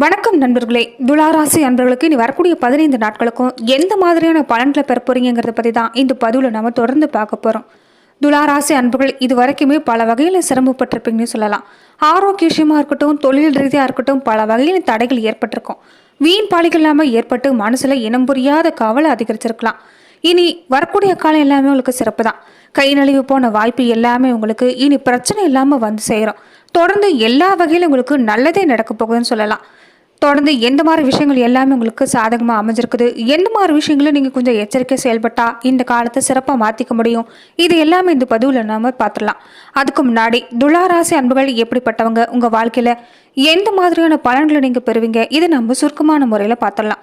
வணக்கம் நண்பர்களே. துளாராசி அன்பர்களுக்கு இனி வரக்கூடிய 15 நாட்களுக்கும் எந்த மாதிரியான பலன்களை பெற போறீங்கிறத பற்றி தான் இந்த பதிவில் நம்ம தொடர்ந்து பார்க்க போகிறோம். துளாராசி அன்பர்கள் இது வரைக்குமே பல வகையில் சிரமப்பட்டிருப்பீங்கன்னு சொல்லலாம். ஆரோக்கிய விஷயமா இருக்கட்டும், தொழில் ரீதியாக இருக்கட்டும், பல வகையில் தடைகள் ஏற்பட்டிருக்கும். வீண் பாலிகள் இல்லாமல் ஏற்பட்டு மனசில் இனம் புரியாத கவலை அதிகரிச்சிருக்கலாம். இனி வரக்கூடிய காலம் எல்லாமே உங்களுக்கு சிறப்பு தான். கை நழுவி போன வாய்ப்பு எல்லாமே உங்களுக்கு இனி பிரச்சனை இல்லாமல் வந்து சேரும். தொடர்ந்து எல்லா வகையிலும் உங்களுக்கு நல்லதே நடக்க போகுதுன்னு சொல்லலாம். தொடர்ந்து எந்த மாதிரி விஷயங்கள் எல்லாமே உங்களுக்கு சாதகமாக அமைஞ்சிருக்குது, எந்த மாதிரி விஷயங்களும் நீங்கள் கொஞ்சம் எச்சரிக்கை செயல்பட்டா இந்த காலத்தை சிறப்பாக மாற்றிக்க முடியும், இது எல்லாமே இந்த பதிவில் நாம பார்த்துடலாம். அதுக்கு முன்னாடி துளாராசி அன்புகள் எப்படிப்பட்டவங்க, உங்கள் வாழ்க்கையில் எந்த மாதிரியான பலன்களை நீங்கள் பெறுவீங்க, இதை நம்ம சுருக்கமான முறையில் பார்த்துடலாம்.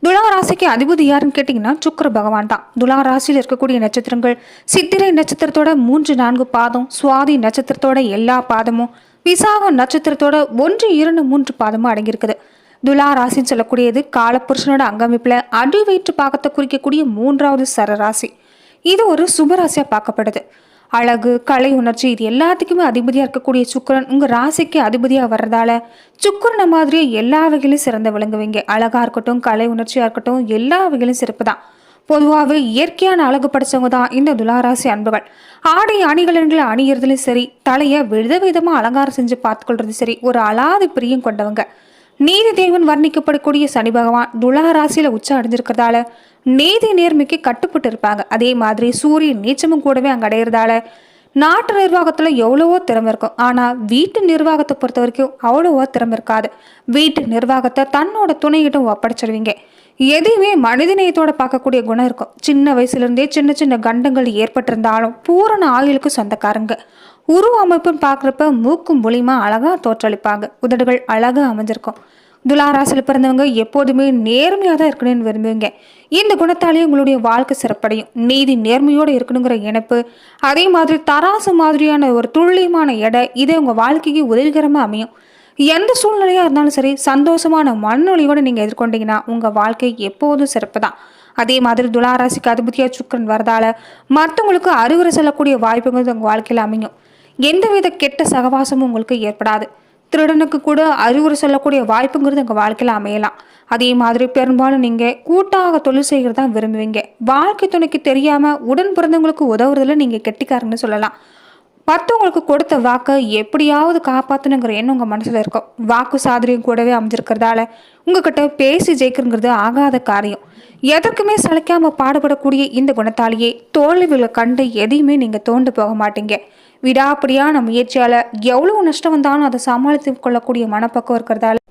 துளாராசிக்கு அதிபதி யாருன்னு கேட்டிங்கன்னா சுக்கிர பகவான் தான். துளாராசியில் இருக்கக்கூடிய நட்சத்திரங்கள் சித்திரை நட்சத்திரத்தோட 3-4 பாதம், சுவாதி நட்சத்திரத்தோட எல்லா பாதமும், விசாகம் நட்சத்திரத்தோட 1-2-3 பாதமும் அடங்கியிருக்குது. துளாராசின்னு சொல்லக்கூடியது காலப்புருஷனோட அங்கமைப்பில் அடி வயிற்று பாகத்தை குறிக்கக்கூடிய 3வது சரராசி. இது ஒரு சுபராசியாக பார்க்கப்படுது. அழகு, கலை உணர்ச்சி இது எல்லாத்துக்குமே அதிபதியாக இருக்கக்கூடிய சுக்கிரன் உங்கள் ராசிக்கு அதிபதியாக வர்றதால சுக்கிரனை மாதிரியே எல்லா வகையிலும் சிறந்த விளங்குவீங்க. அழகாக இருக்கட்டும், கலை உணர்ச்சியாக இருக்கட்டும், எல்லா வகையிலும் சிறப்பு தான். பொதுவாகவே இயற்கையான அழகு படைச்சவங்க தான் இந்த துளாராசி அன்புகள். ஆடை அணிகலன்களை அணியறதுலையும் சரி, தலையை விதவிதமாக அலங்காரம் செஞ்சு பார்த்துக்கொள்றது சரி, ஒரு அலாதி பிரியம் கொண்டவங்க. நீதி தேவன் வர்ணிக்கப்படக்கூடிய சனி பகவான் துளாராசியில் உச்சம் அடைஞ்சிருக்கிறதால நீதி நேர்மைக்கு கட்டுப்பட்டு இருப்பாங்க. அதே மாதிரி சூரியன் நீச்சமும் கூடவே அங்கே அடையிறதால நாட்டு நிர்வாகத்தில் எவ்வளவோ திறமை இருக்கும். ஆனால் வீட்டு நிர்வாகத்தை பொறுத்த வரைக்கும் அவ்வளவோ திறமை இருக்காது. வீட்டு நிர்வாகத்தை தன்னோட துணையிட்டும் ஒப்படைச்சிடுவீங்க. எதையுமே மனிதநேயத்தோட பார்க்கக்கூடிய குணம் இருக்கும். சின்ன வயசுலேருந்தே சின்ன சின்ன கண்டங்கள் ஏற்பட்டிருந்தாலும் பூரண ஆயுளுக்கு சொந்தக்காரங்க. உருவ அமைப்புன்னு பார்க்குறப்ப மூக்கும் மூலியமா அழகாக தோற்றளிப்பாங்க. உதடுகள் அழகாக அமைஞ்சிருக்கும். துளாராசியில் பிறந்தவங்க எப்போதுமே நேர்மையாக தான் இருக்கணும்னு விரும்புவீங்க. இந்த குணத்தாலேயே உங்களுடைய வாழ்க்கை சிறப்படையும். நீதி நேர்மையோடு இருக்கணுங்கிற இணைப்பு, அதே மாதிரி தராசு மாதிரியான ஒரு துல்லியமான எடை, இதை உங்கள் வாழ்க்கைக்கு உதவிகரமாக அமையும். எந்த சூழ்நிலையாக இருந்தாலும் சரி, சந்தோஷமான மனநொழியோடு நீங்கள் எதிர்கொண்டீங்கன்னா உங்கள் வாழ்க்கை எப்போதும் சிறப்பு தான். அதே மாதிரி துளாராசிக்கு அதிபதியாக சுக்கிரன் வரதால மற்றவங்களுக்கு அறிவுரை சொல்லக்கூடிய வாய்ப்புங்கிறது உங்கள் வாழ்க்கையில் அமையும். எந்தவித கெட்ட சகவாசமும் உங்களுக்கு ஏற்படாது. திருடனுக்கு கூட அறிவுரை சொல்லக்கூடிய வாய்ப்புங்கிறது உங்கள் வாழ்க்கையில் அமையலாம். அதே மாதிரி பெரும்பாலும் நீங்கள் கூட்டாக தொழில் செய்கிறது தான் விரும்புவீங்க. வாழ்க்கை துணைக்கு தெரியாமல் உடன் பிறந்தவங்களுக்கு உதவுறதுல நீங்கள் கெட்டிக்காரன்னு சொல்லலாம். மற்றவங்களுக்கு கொடுத்த வாக்கை எப்படியாவது காப்பாற்றணுங்கிற எண்ணம் உங்கள் மனசில் இருக்கும். வாக்கு சாதுரியம் கூடவே அமைஞ்சிருக்கிறதால உங்ககிட்ட பேசி ஜெயிக்கிறங்கிறது ஆகாத காரியம். எதற்குமே சளைக்காமல் பாடுபடக்கூடிய இந்த குணத்தாலேயே தோல்விகளை கண்டு எதையுமே நீங்கள் தோண்டு போக மாட்டீங்க. விடாப்படியான முயற்சியால் எவ்வளவு நஷ்டம் வந்தாலும் அதை சமாளித்து கொள்ளக்கூடிய மனப்பக்கம் இருக்கிறதால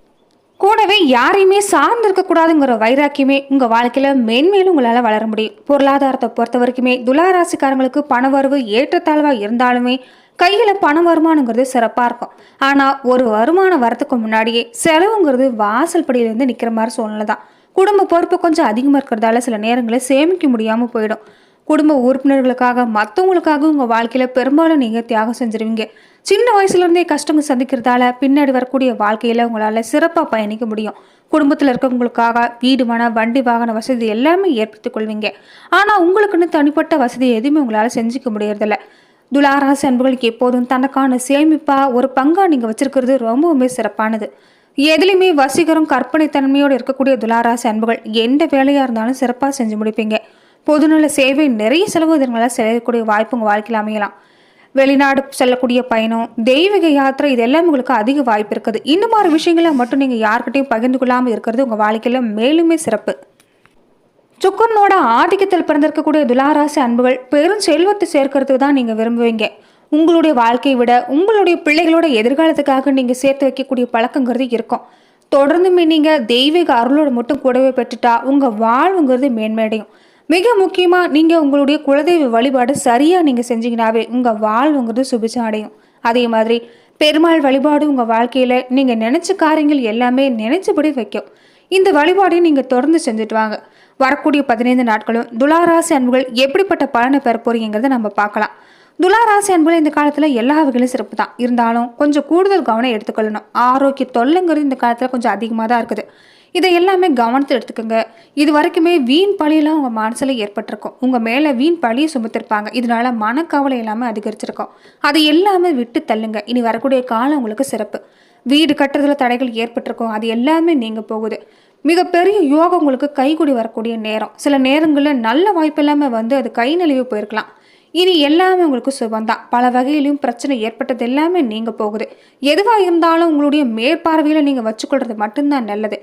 கூடவே யாரையுமே சார்ந்து இருக்கக்கூடாதுங்கிற வைராக்கியமே உங்கள் வாழ்க்கையில் மென்மேலும் உங்களால் வளர முடியும். பொருளாதாரத்தை பொறுத்த வரைக்குமே துளாராசிக்காரங்களுக்கு பண வரவு ஏற்றத்தாழ்வாக இருந்தாலுமே கையில் பண வருமானங்கிறது சிறப்பாக இருக்கும். ஆனால் ஒரு வருமானம் வரத்துக்கு முன்னாடியே செலவுங்கிறது வாசல் படியிலேருந்து நிற்கிற மாதிரி சூழ்நிலை தான். குடும்ப பொறுப்பு கொஞ்சம் அதிகமாக இருக்கிறதால சில நேரங்களில் சேமிக்க முடியாமல் போயிடும். குடும்ப உறுப்பினர்களுக்காக மற்றவங்களுக்காக உங்கள் வாழ்க்கையில் பெரும்பாலும் நீங்கள் தியாகம் செஞ்சிருவீங்க. சின்ன வயசுலேருந்தே கஷ்டங்கள் சந்திக்கிறதால பின்னாடி வரக்கூடிய வாழ்க்கையில் உங்களால் சிறப்பாக பயணிக்க முடியும். குடும்பத்தில் இருக்கவங்களுக்காக வீடு, மன, வண்டி, வாகன வசதி எல்லாமே ஏற்படுத்திக் கொள்வீங்க. ஆனால் உங்களுக்குன்னு தனிப்பட்ட வசதி எதுவுமே உங்களால் செஞ்சுக்க முடியறதில்ல. துளாராசி அன்புகளுக்கு எப்போதும் தனக்கான சேமிப்பாக ஒரு பங்காக நீங்கள் வச்சிருக்கிறது ரொம்பவுமே சிறப்பானது. எதுலையுமே வசீகரம், கற்பனை தன்மையோடு இருக்கக்கூடிய துளாராசி அன்புகள் எந்த வேலையாக இருந்தாலும் சிறப்பாக செஞ்சு முடிப்பீங்க. பொதுநல சேவை நிறைய செலவு இதனால செல்லக்கூடிய வாய்ப்பு உங்கள் வாழ்க்கையில் அமையலாம். வெளிநாடு செல்லக்கூடிய பயணம், தெய்வீக யாத்திரை இது எல்லாம் உங்களுக்கு அதிக வாய்ப்பு இருக்குது. இந்த மாதிரி விஷயங்களை மட்டும் நீங்கள் யார்கிட்டையும் பகிர்ந்து கொள்ளாமல் இருக்கிறது உங்கள் வாழ்க்கையில் மேலுமே சிறப்பு. சுக்கரனோட ஆதிக்கத்தில் பிறந்திருக்கக்கூடிய துளாராசி அன்புகள் பெரும் செல்வத்தை சேர்க்கறதுக்கு தான் நீங்கள் விரும்புவீங்க. உங்களுடைய வாழ்க்கையை விட உங்களுடைய பிள்ளைகளோட எதிர்காலத்துக்காக நீங்கள் சேர்த்து வைக்கக்கூடிய பழக்கங்கிறது இருக்கும். தொடர்ந்துமே நீங்கள் தெய்வீக அருளோடு மட்டும் கூடவே பெற்றுட்டா உங்கள் வாழ்வுங்கிறது மேன்மையடையும். மிக முக்கியமாக நீங்கள் உங்களுடைய குலதெய்வ வழிபாடு சரியாக நீங்கள் செஞ்சீங்கன்னாவே உங்கள் வாழ்வுங்கிறது சுபிச்சம் அடையும். அதே மாதிரி பெருமாள் வழிபாடு உங்கள் வாழ்க்கையில் நீங்கள் நினச்ச காரியங்கள் எல்லாமே நினைச்சபடி வைக்கும். இந்த வழிபாடையும் நீங்கள் தொடர்ந்து செஞ்சுட்டு வாங்க. வரக்கூடிய 15 நாட்களும் துளாராசி அன்புகள் எப்படிப்பட்ட பலனை பெற போறீங்கிறத நம்ம பார்க்கலாம். துளாராசி அன்புகள் இந்த காலத்தில் எல்லா வகையிலும் சிறப்பு தான். இருந்தாலும் கொஞ்சம் கூடுதல் கவனம் எடுத்துக்கொள்ளணும். ஆரோக்கிய தொல்லைங்கிறது இந்த காலத்தில் கொஞ்சம் அதிகமாக தான் இருக்குது. இதை எல்லாமே கவனத்தில் எடுத்துக்கோங்க. இது வரைக்குமே வீண் பழியெல்லாம் உங்கள் மனசில் ஏற்பட்டிருக்கும். உங்கள் மேலே வீண் பழியை சுமத்திருப்பாங்க. இதனால மனக்கவலை எல்லாமே அதிகரிச்சிருக்கும். அதை எல்லாமே விட்டு தள்ளுங்க. இனி வரக்கூடிய காலம் உங்களுக்கு சிறப்பு. வீடு கட்டுறதுல தடைகள் ஏற்பட்டிருக்கும், அது எல்லாமே நீங்க போகுது. மிகப்பெரிய யோகம் உங்களுக்கு கைகூடி வரக்கூடிய நேரம். சில நேரங்களில் நல்ல வாய்ப்பு எல்லாமே வந்து அது கை நழுவி போயிருக்கலாம். இனி எல்லாமே உங்களுக்கு சுபந்தான். பல வகையிலும் பிரச்சனை ஏற்பட்டது எல்லாமே நீங்க போகுது. எதுவாக இருந்தாலும் உங்களுடைய மேற்பார்வையில் நீங்கள் வச்சுக்கொள்றது மட்டும்தான் நல்லது.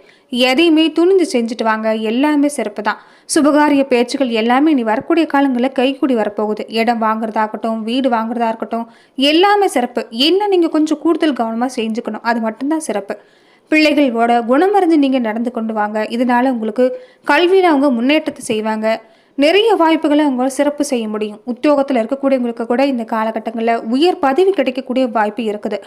எதையுமே துணிந்து செஞ்சுட்டு வாங்க, எல்லாமே சிறப்பு தான். சுபகாரிய பேச்சுகள் எல்லாமே இனி வரக்கூடிய காலங்களில் கைகூடி வரப்போகுது. இடம் வாங்குறதா இருக்கட்டும், வீடு வாங்குறதா இருக்கட்டும், எல்லாமே சிறப்பு. என்ன நீங்கள் கொஞ்சம் கூடுதல் கவனமாக செஞ்சுக்கணும், அது மட்டும்தான் சிறப்பு. பிள்ளைகளோட குணமறிஞ்சு நீங்கள் நடந்து கொண்டு வாங்க. இதனால உங்களுக்கு கல்வியில் அவங்க முன்னேற்றத்தை செய்வாங்க. நிறைய வாய்ப்புகளை அவங்க சிறப்பு செய்ய முடியும். உத்தியோகத்தில் இருக்கக்கூடியவங்களுக்கு கூட இந்த காலகட்டங்களில் உயர் பதவி கிடைக்கக்கூடிய வாய்ப்பு இருக்குது.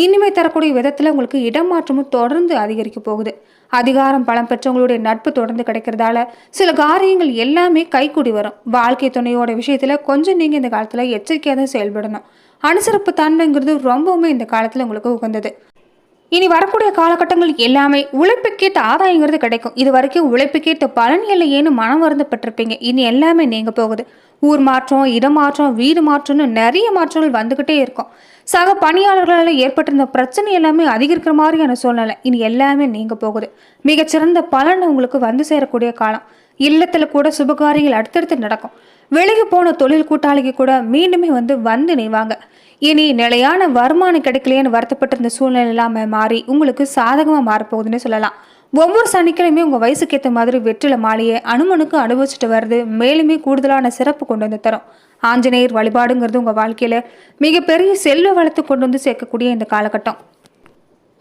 இனிமே தரக்கூடிய விதத்தில் உங்களுக்கு இடமாற்றமும் தொடர்ந்து அதிகரிக்க போகுது. அதிகாரம் பலம் பெற்றவங்களுடைய நட்பு தொடர்ந்து கிடைக்கிறதால சில காரியங்கள் எல்லாமே கைக்கூடி வரும். வாழ்க்கை துணையோட விஷயத்தில் கொஞ்சம் நீங்கள் இந்த காலத்தில் எச்சரிக்கையாக தான் செயல்படணும். அனுசரிப்பு தன்மைங்கிறது ரொம்பவுமே இந்த காலத்தில் உங்களுக்கு உகந்தது. இனி வரக்கூடிய காலகட்டங்கள் எல்லாமே உழைப்புக்கேற்ற ஆதாயங்கிறது கிடைக்கும். இது வரைக்கும் உழைப்புக்கேற்ற பலன் இல்லையேன்னு மனம் வருந்தப்பட்டிருப்பீங்க. இனி எல்லாமே நீங்க போகுது. ஊர் மாற்றம், இடம் மாற்றம், வீடு மாற்றம்னு நிறைய மாற்றங்கள் வந்துகிட்டே இருக்கும். சக பணியாளர்களால் ஏற்பட்டிருந்த பிரச்சனை எல்லாமே அதிகரிக்கிற மாதிரியான சூழ்நிலை இனி எல்லாமே நீங்க போகுது. மிகச்சிறந்த பலன் உங்களுக்கு வந்து சேரக்கூடிய காலம். இல்லத்துல கூட சுபகாரியங்கள் அடுத்தடுத்து நடக்கும். வெளியே போன தொழில் கூட்டாளிக்கு கூட மீண்டுமே வந்து நெய்வாங்க. இனி நிலையான வருமானம் கிடைக்கலையேன்னு வருத்தப்பட்டிருந்த சூழ்நிலை இல்லாமல் மாறி உங்களுக்கு சாதகமாக மாறப்போகுதுன்னு சொல்லலாம். ஒவ்வொரு சனிக்கிழமையும் உங்கள் வயசுக்கு ஏற்ற மாதிரி வெற்றில மாலையை அனுமனுக்கு அனுபவிச்சுட்டு வருது மேலுமே கூடுதலான சிறப்பு கொண்டு வந்து தரும். ஆஞ்சநேயர் வழிபாடுங்கிறது உங்கள் வாழ்க்கையில் மிகப்பெரிய செல்வ வளர்த்து கொண்டு வந்து சேர்க்கக்கூடிய இந்த காலகட்டம்.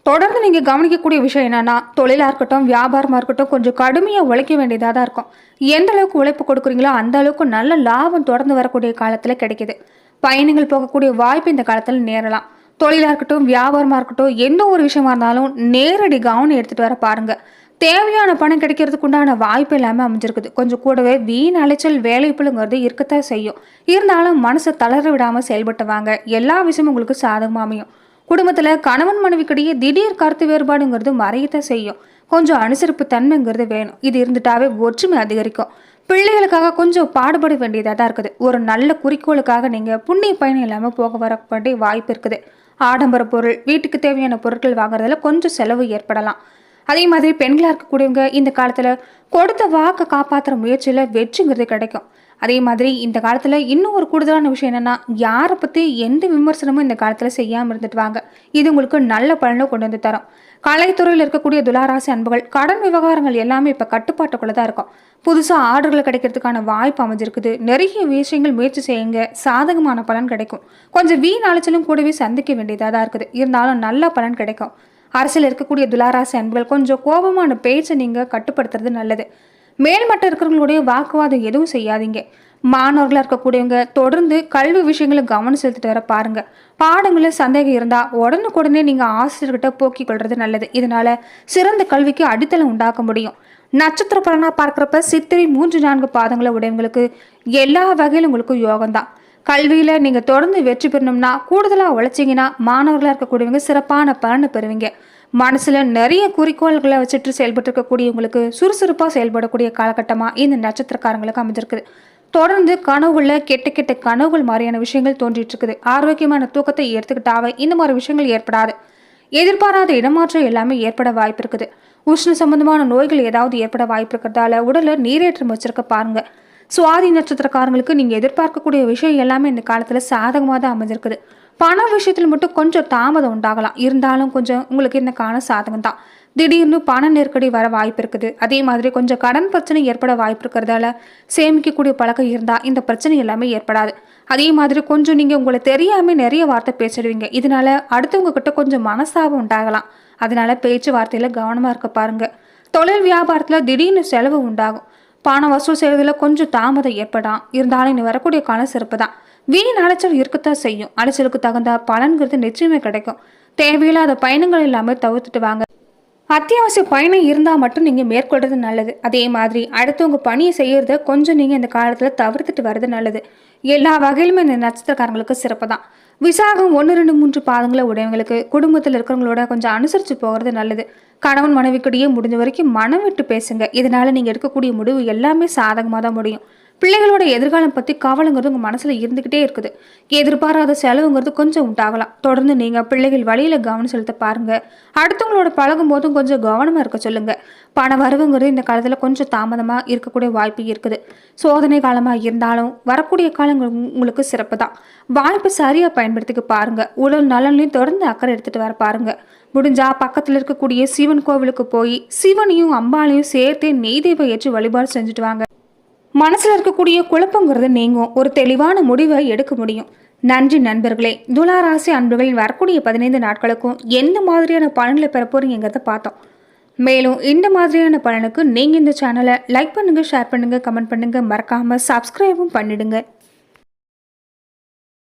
தொடர்ந்து நீங்கள் கவனிக்கக்கூடிய விஷயம் என்னன்னா, தொழிலாக இருக்கட்டும், வியாபாரமாக இருக்கட்டும், கொஞ்சம் கடுமையாக உழைக்க வேண்டியதாக தான் இருக்கும். எந்த அளவுக்கு உழைப்பு கொடுக்குறீங்களோ அந்த அளவுக்கு நல்ல லாபம் தொடர்ந்து வரக்கூடிய காலத்தில் கிடைக்குது. பயணங்கள் போகக்கூடிய வாய்ப்பு இந்த காலத்தில் நேரலாம். தொழிலாக இருக்கட்டும், வியாபாரமாக இருக்கட்டும், எந்த ஒரு விஷயமா இருந்தாலும் நேரடி கவனம் எடுத்துகிட்டு வர பாருங்க. தேவையான பணம் கிடைக்கிறதுக்கு உண்டான வாய்ப்பு எல்லாமே அமைஞ்சிருக்குது. கொஞ்சம் கூடவே வீண் அலைச்சல் வேலைப்புழுங்கிறது இருக்கத்தான் செய்யும். இருந்தாலும் மனசை தளர விடாமல் செயல்பட்டு வாங்க. எல்லா விஷயமும் உங்களுக்கு சாதகமாக அமையும். குடும்பத்தில் கணவன் மனைவிக்கிடையே திடீர் கருத்து வேறுபாடுங்கிறது மறையத்தான் செய்யும். கொஞ்சம் அனுசரிப்பு தன்மைங்கிறது வேணும். இது இருந்துட்டாவே ஒற்றுமை அதிகரிக்கும். பிள்ளைகளுக்காக கொஞ்சம் பாடுபட வேண்டியதாக தான் இருக்குது. ஒரு நல்ல குறிக்கோளுக்காக நீங்கள் புண்ணிய பயணம் இல்லாமல் போக வர வேண்டிய வாய்ப்பு இருக்குது. ஆடம்பர பொருள், வீட்டுக்கு தேவையான பொருட்கள் வாங்குறதுல கொஞ்சம் செலவு ஏற்படலாம். அதே மாதிரி பெண்களாக இருக்கக்கூடியவங்க இந்த காலத்தில் கொடுத்த வாக்கை காப்பாற்றுற முயற்சியில் வெற்றிங்கிறது கிடைக்கும். அதே மாதிரி இந்த காலத்தில் இன்னும் ஒரு கூடுதலான விஷயம் என்னென்னா, யாரை பற்றி எந்த விமர்சனமும் இந்த காலத்தில் செய்யாமல் இருந்துட்டு வாங்க. இது உங்களுக்கு நல்ல பலனை கொண்டு வந்து தரும். கலைத்துறையில் இருக்கக்கூடிய துளாராசி அன்புகள் கடன் விவகாரங்கள் எல்லாமே இப்போ கட்டுப்பாட்டுக்குள்ளே தான் இருக்கும். புதுசாக ஆர்டர்கள் கிடைக்கிறதுக்கான வாய்ப்பு அமைஞ்சிருக்குது. நிறைய விஷயங்கள் முயற்சி செய்யுங்க, சாதகமான பலன் கிடைக்கும். கொஞ்சம் வீண் அலைச்சலும் கூடவே சந்திக்க வேண்டியதாக தான் இருக்குது. இருந்தாலும் நல்ல பலன் கிடைக்கும். அரசியல் இருக்கக்கூடிய துளாராசி அன்புகள் கொஞ்சம் கோபமான பேச்சை நீங்கள் கட்டுப்படுத்துறது நல்லது. மேல்மட்டம் இருக்கிறவங்களுடைய வாக்குவாதம் எதுவும் செய்யாதீங்க. மாணவர்களாக இருக்கக்கூடியவங்க தொடர்ந்து கல்வி விஷயங்களை கவனம் செலுத்திட்டு வர பாருங்க. பாடங்களில் சந்தேகம் இருந்தால் உடனுக்குடனே நீங்கள் ஆசிரியர்கிட்ட போக்கிக் கொள்வது நல்லது. இதனால சிறந்த கல்விக்கு அடித்தளம் உண்டாக்க முடியும். நட்சத்திர பலனாக பார்க்குறப்ப சித்திரை 3-4 பாதங்களை உடையவங்களுக்கு எல்லா வகையிலும் உங்களுக்கு யோகம்தான். கல்வியில் நீங்கள் தொடர்ந்து வெற்றி பெறணும்னா கூடுதலாக உழைச்சிங்கன்னா மாணவர்களாக இருக்கக்கூடியவங்க சிறப்பான பலனை பெறுவீங்க. மனசில் நிறைய குறிக்கோள்களை வச்சுட்டு செயல்பட்டு இருக்கக்கூடியவங்களுக்கு சுறுசுறுப்பாக செயல்படக்கூடிய காலகட்டமாக இந்த நட்சத்திரக்காரங்களுக்கு அமைஞ்சிருக்குது. தொடர்ந்து கனவுகளில் கெட்ட கெட்ட கனவுகள் மாதிரியான விஷயங்கள் தோன்றிட்டு இருக்குது. ஆரோக்கியமான தூக்கத்தை எடுத்துக்கிட்டாவே இந்த மாதிரி விஷயங்கள் ஏற்படாது. எதிர்பாராத இடமாற்றம் எல்லாமே ஏற்பட வாய்ப்பு இருக்குது. உஷ்ண சம்பந்தமான நோய்கள் ஏதாவது ஏற்பட வாய்ப்பு இருக்கிறதால உடலில் நீரேற்றம் வச்சிருக்க பாருங்க. சுவாதி நட்சத்திரக்காரங்களுக்கு நீங்கள் எதிர்பார்க்கக்கூடிய விஷயம் எல்லாமே இந்த காலத்தில் சாதகமாக தான் அமைஞ்சிருக்குது. பண விஷயத்தில் மட்டும் கொஞ்சம் தாமதம் உண்டாகலாம். இருந்தாலும் கொஞ்சம் உங்களுக்கு இந்த கால சாதகம் தான். திடீர்னு பண நெருக்கடி வர வாய்ப்பு இருக்குது. அதே மாதிரி கொஞ்சம் கடன் பிரச்சனை ஏற்பட வாய்ப்பு இருக்கிறதால சேமிக்கக்கூடிய பழக்கம் இருந்தால் இந்த பிரச்சனை எல்லாமே ஏற்படாது. அதே மாதிரி கொஞ்சம் நீங்கள் உங்களை தெரியாமல் நிறைய வார்த்தை பேசிடுவீங்க. இதனால அடுத்தவங்க கிட்ட கொஞ்சம் மனஸ்தாபம் உண்டாகலாம். அதனால பேச்சுவார்த்தையில் கவனமாக இருக்க பாருங்க. தொழில் வியாபாரத்தில் திடீர்னு செலவு உண்டாகும். பணம் வசூல் செய்வதில் கொஞ்சம் தாமதம் ஏற்படாம். இருந்தாலும் இனி வரக்கூடிய காலம் சிறப்பு தான். வீண் அலைச்சல் இருக்கத்தான் செய்யும். அலைச்சலுக்கு தகுந்த பலன்கிறது நிச்சயமே கிடைக்கும். தேவையில்லாத பயணங்கள் இல்லாமல் தவிர்த்துட்டு வாங்க. அத்தியாவசிய பயணம் இருந்தால் மட்டும் நீங்கள் மேற்கொள்வது நல்லது. அதே மாதிரி அடுத்தவங்க பணியை செய்யறத கொஞ்சம் நீங்கள் இந்த காலத்தில் தவிர்த்துட்டு வர்றது நல்லது. எல்லா வகையிலுமே இந்த நட்சத்திரக்காரங்களுக்கு சிறப்பு தான். விசாகம் 1, 2, 3 பாதங்களை உடையவங்களுக்கு குடும்பத்தில் இருக்கிறவங்களோட கொஞ்சம் அனுசரித்து போகிறது நல்லது. கணவன் மனைவிக்கிடையே முடிஞ்ச வரைக்கும் மனம் விட்டு பேசுங்க. இதனால நீங்கள் எடுக்கக்கூடிய முடிவு எல்லாமே சாதகமாக தான் முடியும். பிள்ளைகளோட எதிர்காலம் பற்றி கவலைங்கிறது உங்கள் மனசில் இருந்துக்கிட்டே இருக்குது. எதிர்பாராத செலவுங்கிறது கொஞ்சம் உண்டாகலாம். தொடர்ந்து நீங்கள் பிள்ளைகள் வழியில் கவனம் செலுத்த பாருங்கள். அடுத்தவங்களோட பழகும் போதும் கொஞ்சம் கவனமாக இருக்க சொல்லுங்கள். பண வரவுங்கிறது இந்த காலத்தில் கொஞ்சம் தாமதமாக இருக்கக்கூடிய வாய்ப்பு இருக்குது. சோதனை காலமாக இருந்தாலும் வரக்கூடிய காலங்கள் உங்களுக்கு சிறப்பு தான். வாய்ப்பு சரியாக பயன்படுத்திக்க பாருங்கள். உடல் நலன்லையும் தொடர்ந்து அக்கறை எடுத்துகிட்டு வர பாருங்கள். முடிஞ்சா பக்கத்தில் இருக்கக்கூடிய சிவன் கோவிலுக்கு போய் சிவனையும் அம்பாலையும் சேர்த்தே நெய் தெய்வம் ஏற்றி வழிபாடு செஞ்சுட்டு வாங்க. மனசில் இருக்கக்கூடிய குழப்பங்கிறது நீங்கும். ஒரு தெளிவான முடிவை எடுக்க முடியும். நன்றி நண்பர்களே. துலா ராசி அன்பர்களின் வரக்கூடிய 15 நாட்களுக்கும் எந்த மாதிரியான பலன்களை பெற போறீங்கிறத பார்த்தோம். மேலும் இந்த மாதிரியான பலனுக்கு நீங்கள் இந்த சேனலை லைக் பண்ணுங்கள், ஷேர் பண்ணுங்கள், கமெண்ட் பண்ணுங்கள், மறக்காமல் சப்ஸ்கிரைபும் பண்ணிடுங்க.